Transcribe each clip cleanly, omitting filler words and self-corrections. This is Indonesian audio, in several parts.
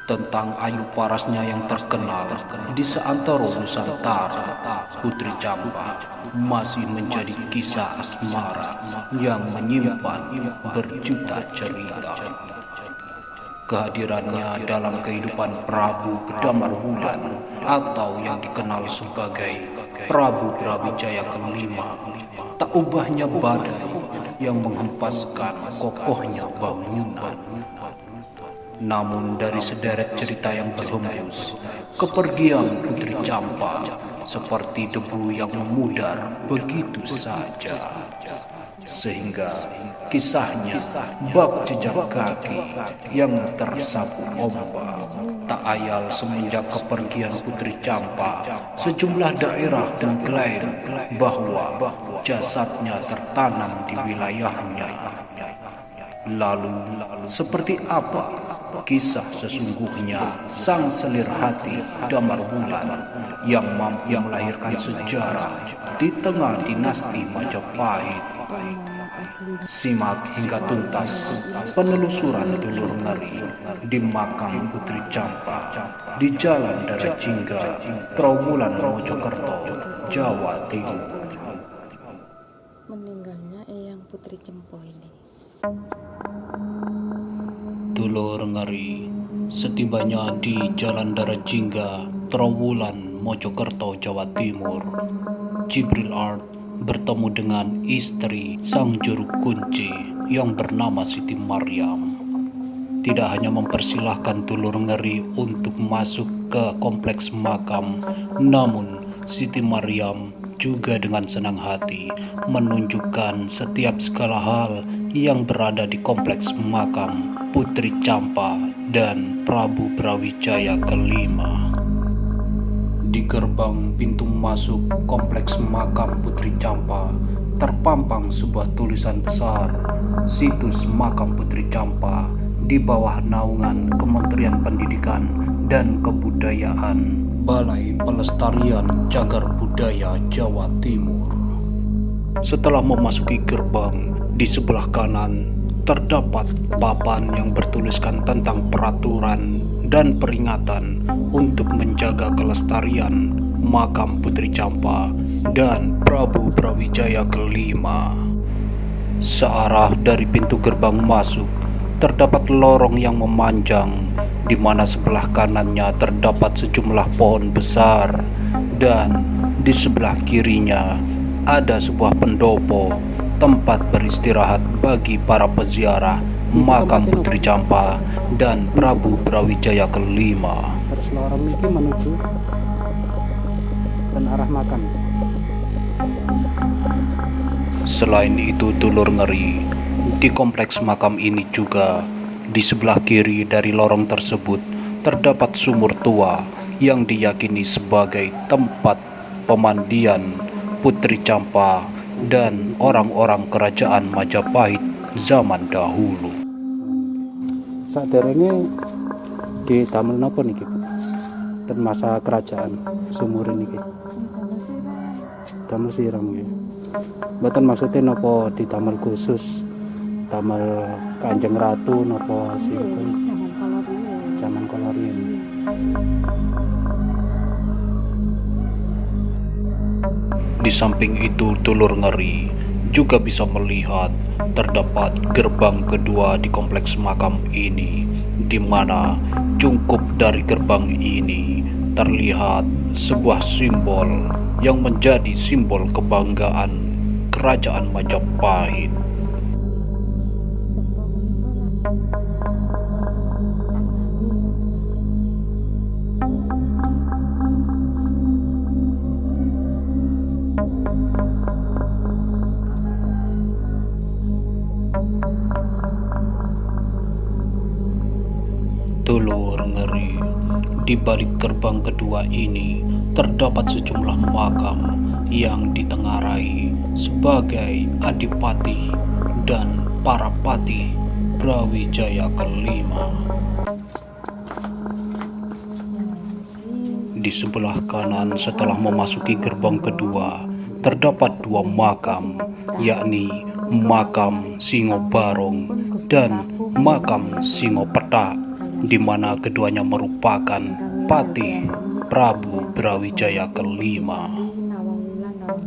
tentang ayu parasnya yang terkenal di seantero Nusantara. Putri Campa masih menjadi kisah asmara yang menyimpan berjuta cerita. Kehadirannya dalam kehidupan Prabu Damar Wulan atau yang dikenal sebagai Prabu Brawijaya kelima tak ubahnya badai yang menghempaskan kokohnya bangunan. Namun dari sederet cerita yang berhembus, kepergian Putri Campa seperti debu yang memudar begitu saja. Sehingga kisahnya bak jejak kaki yang tersapu ombak. Tak ayal semenjak kepergian Putri Campa, sejumlah daerah mengklaim bahwa jasadnya tertanam di wilayahnya. Lalu, seperti apa kisah sesungguhnya sang selir hati Damar Wulan yang mampu melahirkan sejarah di tengah dinasti Majapahit? Simak hingga tuntas penelusuran dulur ngeri di makam Putri Campa di Jalan Darajingga, Trawulan, Mojokerto, Jawa Timur. Meninggalnya Eyang Putri Cempo ini. Dulur ngeri, setibanya di Jalan Darajingga, Trawulan, Mojokerto, Jawa Timur, Jibril Art bertemu dengan istri sang juru kunci yang bernama Siti Maryam. Tidak hanya mempersilahkan dulur ngeri untuk masuk ke kompleks makam, namun Siti Maryam juga dengan senang hati menunjukkan setiap segala hal yang berada di kompleks makam Putri Campa dan Prabu Brawijaya kelima. Di gerbang pintu masuk kompleks makam Putri Campa terpampang sebuah tulisan besar, situs makam Putri Campa di bawah naungan Kementerian Pendidikan dan Kebudayaan, Balai Pelestarian Cagar Budaya Jawa Timur. Setelah memasuki gerbang, di sebelah kanan terdapat papan yang bertuliskan tentang peraturan dan peringatan untuk menjaga kelestarian makam Putri Campa dan Prabu Brawijaya kelima. Searah dari pintu gerbang masuk terdapat lorong yang memanjang, di mana sebelah kanannya terdapat sejumlah pohon besar dan di sebelah kirinya ada sebuah pendopo, tempat beristirahat bagi para peziarah makam Putri Campa dan Prabu Brawijaya kelima. Terus lorong ini menuju dan arah makam. Selain itu dulur ngeri, di kompleks makam ini juga di sebelah kiri dari lorong tersebut terdapat sumur tua yang diyakini sebagai tempat pemandian Putri Campa dan orang-orang kerajaan Majapahit zaman dahulu. Saderenge di damel napa niki? Dan masa kerajaan sumur ini ki. Damel siram nggih. Mboten maksudnya napa di damel khusus, damel Kanjeng Ratu napa sinten? Zaman kolonial. Di samping itu dulur ngeri juga bisa melihat terdapat gerbang kedua di kompleks makam ini, di mana cungkup dari gerbang ini terlihat sebuah simbol yang menjadi simbol kebanggaan kerajaan Majapahit. Dulur ngeri, di balik gerbang kedua ini terdapat sejumlah makam yang ditengarai sebagai adipati dan para patih Brawijaya kelima. Di sebelah kanan setelah memasuki gerbang kedua terdapat dua makam, yakni makam Singo Barong dan makam Singo Petak di mana keduanya merupakan patih Prabu Brawijaya kelima. Nawang Wulan Nawang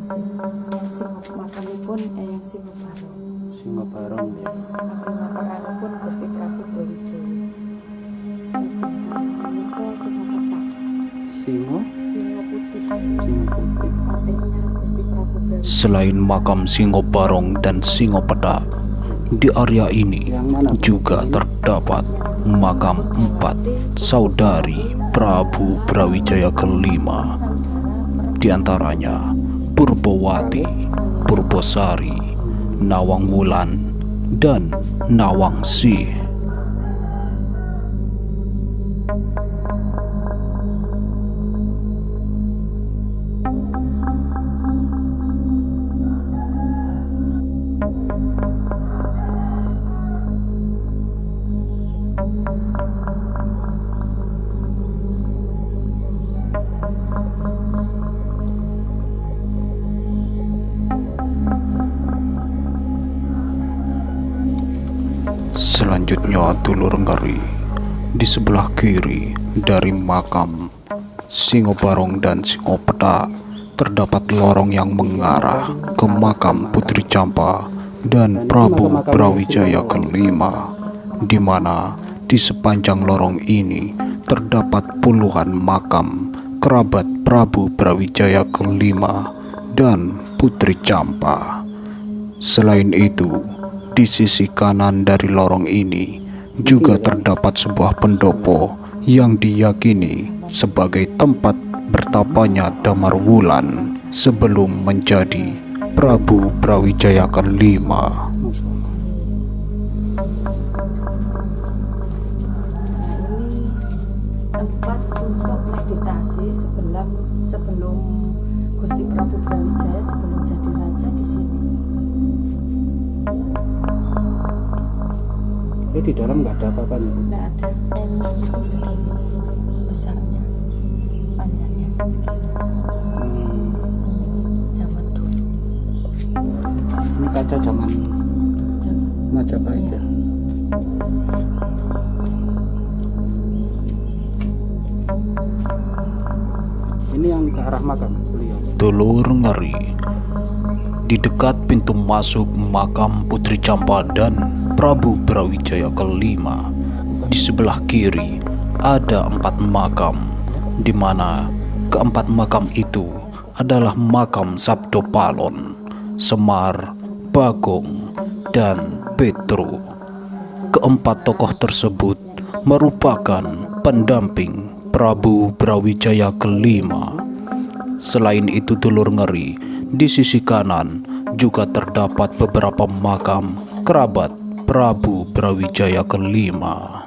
Sing makamipun Eyang Singoparong. Singoparong ya. Makamipun Gusti Prabu Brawijaya. Menika Singo Petak, Singo putih. patihnya Gusti Prabu Brawijaya. Selain makam Singo Barong dan Singo Petak, di area ini Yang mana? juga terdapat makam 4 saudari Prabu Brawijaya kelima, di antaranya Purbowati, Purbosari, Nawang Wulan, dan Nawangsi. Selanjutnya dulur ngeri, di sebelah kiri dari makam Singo Barong dan Singo Petak terdapat lorong yang mengarah ke makam Putri Campa dan Prabu Brawijaya kelima, di mana di sepanjang lorong ini terdapat puluhan makam kerabat Prabu Brawijaya kelima dan Putri Campa. Selain itu, di sisi kanan dari lorong ini juga terdapat sebuah pendopo yang diyakini sebagai tempat bertapanya Damar Wulan sebelum menjadi Prabu Brawijaya kelima. Tempat untuk meditasi sebelum Gusti Prabu Brawijaya sebelum jadi raja di sini. Di dalam nggak ada apa-apa nih. Nggak ada. Itu segini besarnya, panjangnya segini. Zaman dulu. Ini kaca zaman Zaman. Majapahit ya. Ini yang ke arah makam beliau. Dulur ngeri, di dekat pintu masuk makam Putri Campa dan Prabu Brawijaya kelima, di sebelah kiri ada 4 makam, di mana keempat makam itu adalah makam Sabdo Palon, Semar, Bagong, dan Petru. Keempat tokoh tersebut merupakan pendamping Prabu Brawijaya kelima. Selain itu dulur ngeri, di sisi kanan juga terdapat beberapa makam kerabat Prabu Brawijaya kelima.